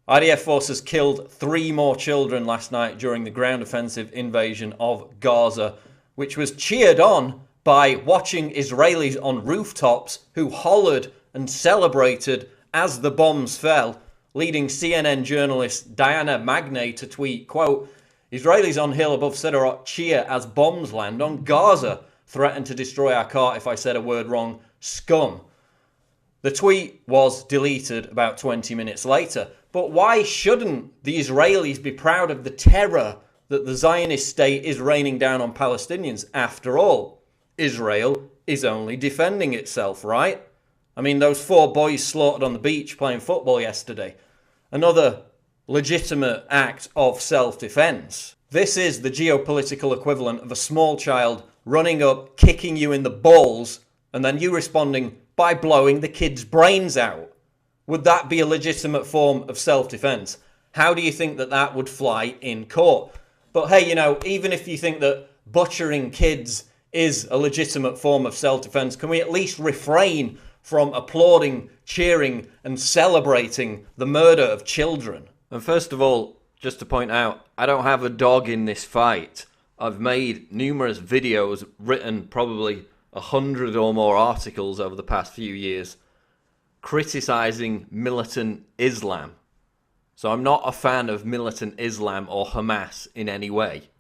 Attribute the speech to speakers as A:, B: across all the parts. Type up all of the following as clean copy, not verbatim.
A: IDF forces killed 3 more children last night during the ground offensive invasion of Gaza, which was cheered on by watching Israelis on rooftops who hollered and celebrated as the bombs fell, leading CNN journalist Diana Magnay to tweet, quote, "Israelis on hill above Sderot cheer as bombs land on Gaza. Threaten to destroy our car if I said a word wrong. Scum." The tweet was deleted about 20 minutes later. But why shouldn't the Israelis be proud of the terror that the Zionist state is raining down on Palestinians? After all, Israel is only defending itself, right? I mean, those 4 boys slaughtered on the beach playing football yesterday. Another legitimate act of self-defense. This is the geopolitical equivalent of a small child running up, kicking you in the balls, and then you responding by blowing the kid's brains out. Would that be a legitimate form of self-defense? How do you think that that would fly in court? But hey, even if you think that butchering kids is a legitimate form of self-defense, can we at least refrain from applauding, cheering, and celebrating the murder of children? And first of all, just to point out, I don't have a dog in this fight. I've made numerous videos, written probably 100 or more articles over the past few years, criticizing militant Islam. So I'm not a fan of militant Islam or Hamas in any way.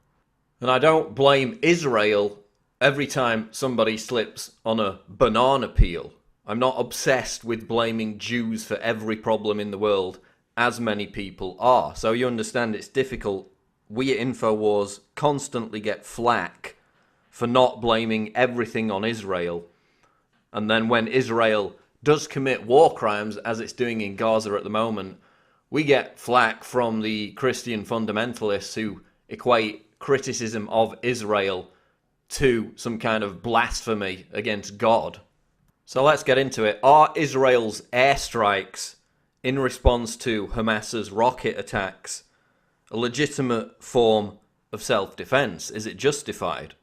A: And I don't blame Israel every time somebody slips on a banana peel. I'm not obsessed with blaming Jews for every problem in the world, as many people are. So you understand it's difficult. We at InfoWars constantly get flack for not blaming everything on Israel. And then when Israel does commit war crimes, as it's doing in Gaza at the moment, we get flack from the Christian fundamentalists who equate criticism of Israel to some kind of blasphemy against God. So let's get into it. Are Israel's airstrikes in response to Hamas's rocket attacks a legitimate form of self-defense? Is it justified?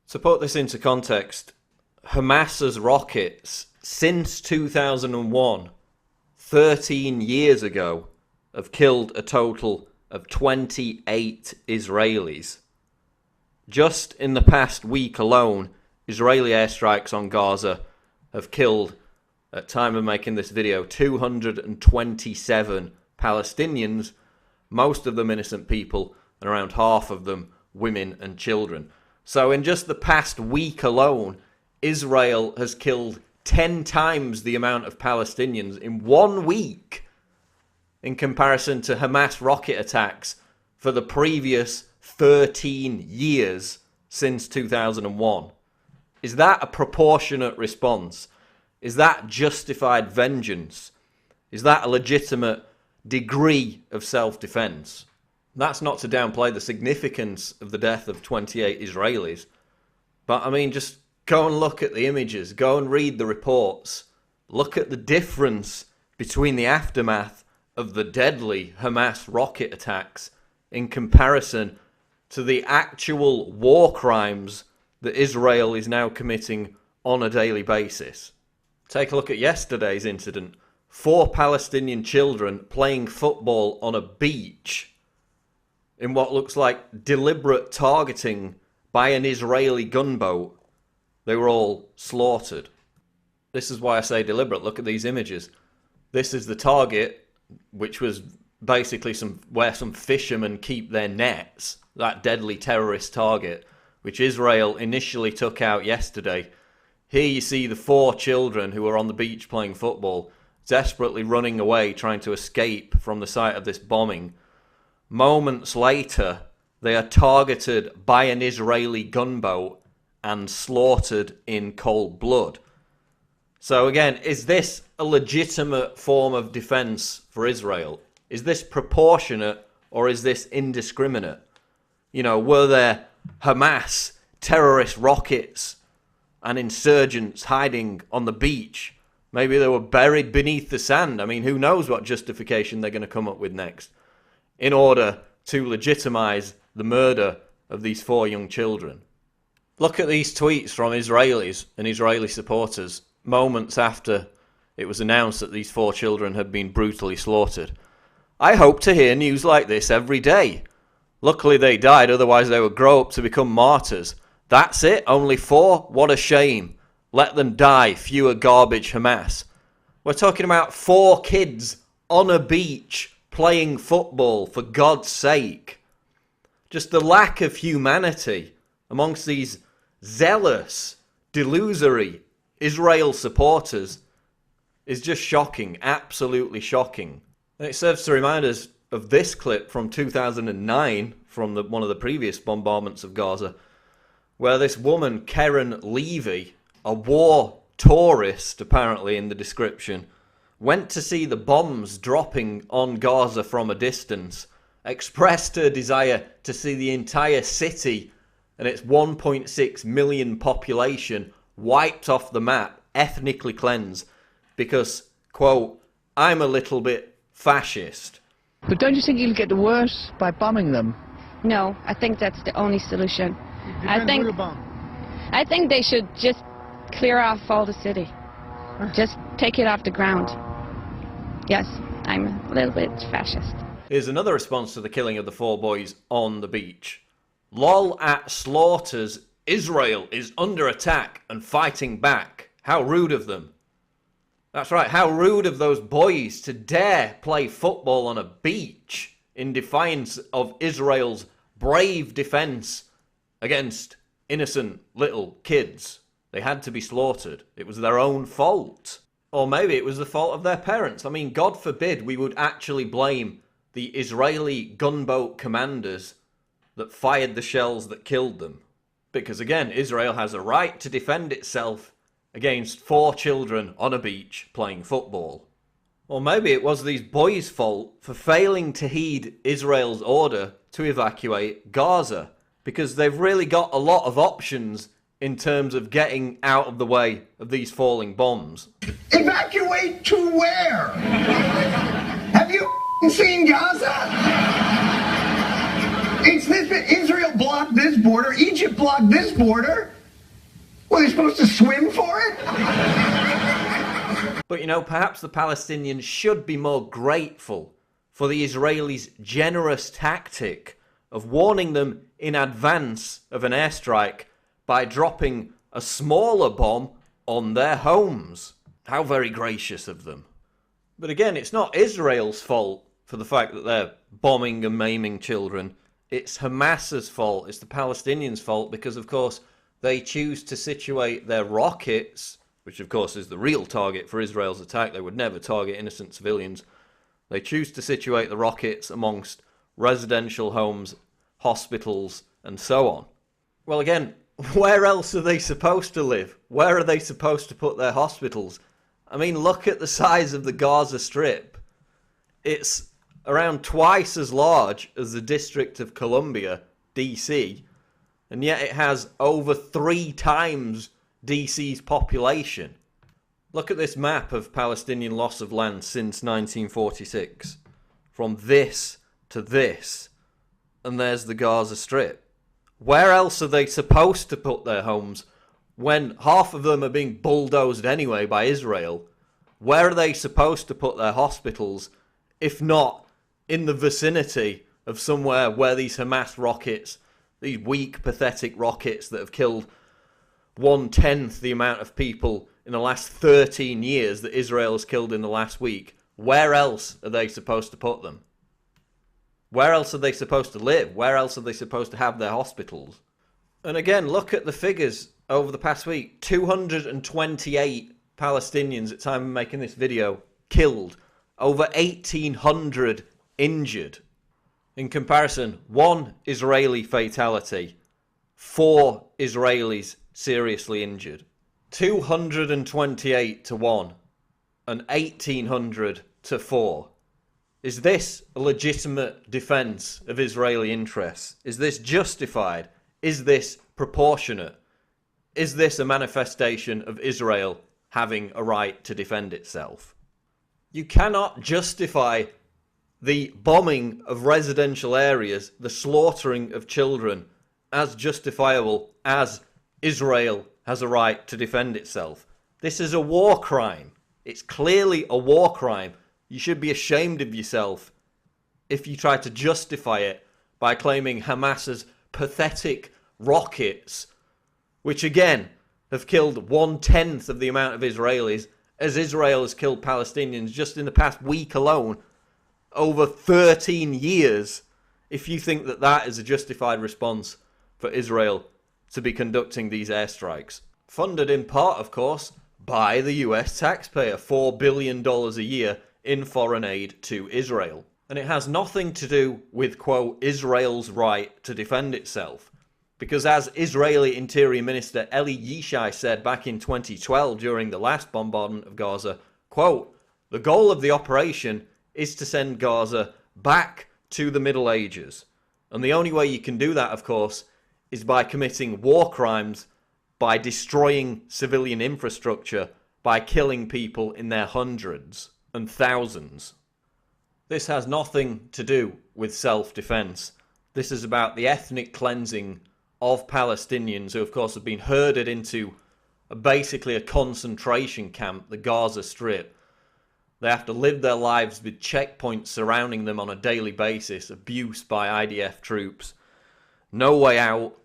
A: To put this into context, Hamas's rockets since 2001, 13 years ago, have killed a total of 28 Israelis. Just in the past week alone, Israeli airstrikes on Gaza have killed, at time of making this video, 227 Palestinians, most of them innocent people, and around half of them women and children. So in just the past week alone, Israel has killed 10 times the amount of Palestinians in 1 week in comparison to Hamas rocket attacks for the previous 13 years since 2001. Is that a proportionate response? Is that justified vengeance? Is that a legitimate degree of self-defense? That's not to downplay the significance of the death of 28 Israelis. But I mean, just go and look at the images. Go and read the reports. Look at the difference between the aftermath of the deadly Hamas rocket attacks in comparison to the actual war crimes that Israel is now committing on a daily basis. Take a look at yesterday's incident. 4 Palestinian children playing football on a beach in what looks like deliberate targeting by an Israeli gunboat. They were all slaughtered. This is why I say deliberate. Look at these images. This is the target, which was basically where some fishermen keep their nets. That deadly terrorist target, which Israel initially took out yesterday. Here you see the 4 children who are on the beach playing football, desperately running away, trying to escape from the site of this bombing. Moments later, they are targeted by an Israeli gunboat and slaughtered in cold blood. So again, is this a legitimate form of defense for Israel? Is this proportionate or is this indiscriminate? Were there Hamas terrorist rockets and insurgents hiding on the beach? Maybe they were buried beneath the sand. I mean, who knows what justification they're going to come up with next in order to legitimize the murder of these 4 young children. Look at these tweets from Israelis and Israeli supporters moments after it was announced that these 4 children had been brutally slaughtered. I hope to hear news like this every day. Luckily they died, otherwise they would grow up to become martyrs. That's it, only 4? What a shame. Let them die, fewer garbage Hamas. We're talking about 4 kids on a beach playing football, for God's sake. Just the lack of humanity amongst these zealous, delusory Israel supporters is just shocking, absolutely shocking. And it serves to remind us of this clip from 2009, from one of the previous bombardments of Gaza, where this woman, Karen Levy, a war tourist, apparently in the description, went to see the bombs dropping on Gaza from a distance, expressed her desire to see the entire city and its 1.6 million population wiped off the map, ethnically cleansed, because, quote, I'm a little bit fascist.
B: But don't you think you'll get worse by bombing them?
C: No, I think that's the only solution. I think they should just clear off all the city. Just take it off the ground. Yes, I'm a little bit fascist.
A: Here's another response to the killing of the 4 boys on the beach. Lol at slaughters, Israel is under attack and fighting back. How rude of them. That's right, how rude of those boys to dare play football on a beach in defiance of Israel's brave defense against innocent little kids. They had to be slaughtered. It was their own fault. Or maybe it was the fault of their parents. I mean, God forbid we would actually blame the Israeli gunboat commanders that fired the shells that killed them. Because again, Israel has a right to defend itself against 4 children on a beach playing football. Or maybe it was these boys' fault for failing to heed Israel's order to evacuate Gaza, because they've really got a lot of options in terms of getting out of the way of these falling bombs.
D: Evacuate to where? Have you seen Gaza? It's this, Israel blocked this border, Egypt blocked this border. Were they supposed to swim for it?
A: But you know, perhaps the Palestinians should be more grateful for the Israelis' generous tactic of warning them in advance of an airstrike by dropping a smaller bomb on their homes. How very gracious of them. But again, it's not Israel's fault for the fact that they're bombing and maiming children. It's Hamas's fault. It's the Palestinians' fault because, of course, they choose to situate their rockets, which of course is the real target for Israel's attack. They would never target innocent civilians. They choose to situate the rockets amongst residential homes, hospitals, and so on. Well, again, where else are they supposed to live? Where are they supposed to put their hospitals? I mean, look at the size of the Gaza Strip. It's around twice as large as the District of Columbia, DC, and yet it has over 3 times DC's population. Look at this map of Palestinian loss of land since 1946. From this to this, and there's the Gaza Strip. Where else are they supposed to put their homes when half of them are being bulldozed anyway by Israel? Where are they supposed to put their hospitals if not in the vicinity of somewhere where these Hamas rockets, these weak, pathetic rockets that have killed 1/10 the amount of people in the last 13 years that Israel has killed in the last week, where else are they supposed to put them? Where else are they supposed to live? Where else are they supposed to have their hospitals? And again, look at the figures over the past week. 228 Palestinians at the time of making this video killed. Over 1,800 injured. In comparison, 1 Israeli fatality. 4 Israelis seriously injured. 228 to 1. And 1,800 to 4. Is this a legitimate defence of Israeli interests? Is this justified? Is this proportionate? Is this a manifestation of Israel having a right to defend itself? You cannot justify the bombing of residential areas, the slaughtering of children, as justifiable as Israel has a right to defend itself. This is a war crime. It's clearly a war crime. You should be ashamed of yourself if you try to justify it by claiming Hamas's pathetic rockets, which again have killed 1/10 of the amount of Israelis, as Israel has killed Palestinians just in the past week alone, over 13 years, if you think that that is a justified response for Israel to be conducting these airstrikes. Funded in part, of course, by the US taxpayer, $4 billion a year in foreign aid to Israel. And it has nothing to do with, quote, Israel's right to defend itself. Because as Israeli Interior Minister Eli Yishai said back in 2012 during the last bombardment of Gaza, quote, the goal of the operation is to send Gaza back to the Middle Ages. And the only way you can do that, of course, is by committing war crimes, by destroying civilian infrastructure, by killing people in their hundreds and thousands. This has nothing to do with self-defense. This is about the ethnic cleansing of Palestinians who, of course, have been herded into basically a concentration camp, the Gaza Strip. They have to live their lives with checkpoints surrounding them on a daily basis, abuse by IDF troops, no way out,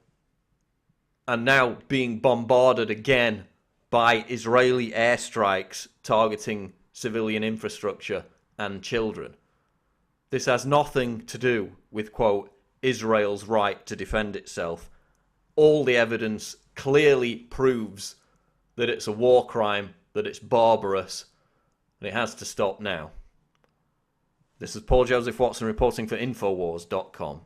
A: and now being bombarded again by Israeli airstrikes targeting civilian infrastructure and children. This has nothing to do with, quote, Israel's right to defend itself. All the evidence clearly proves that it's a war crime, that it's barbarous, and it has to stop now. This is Paul Joseph Watson reporting for Infowars.com.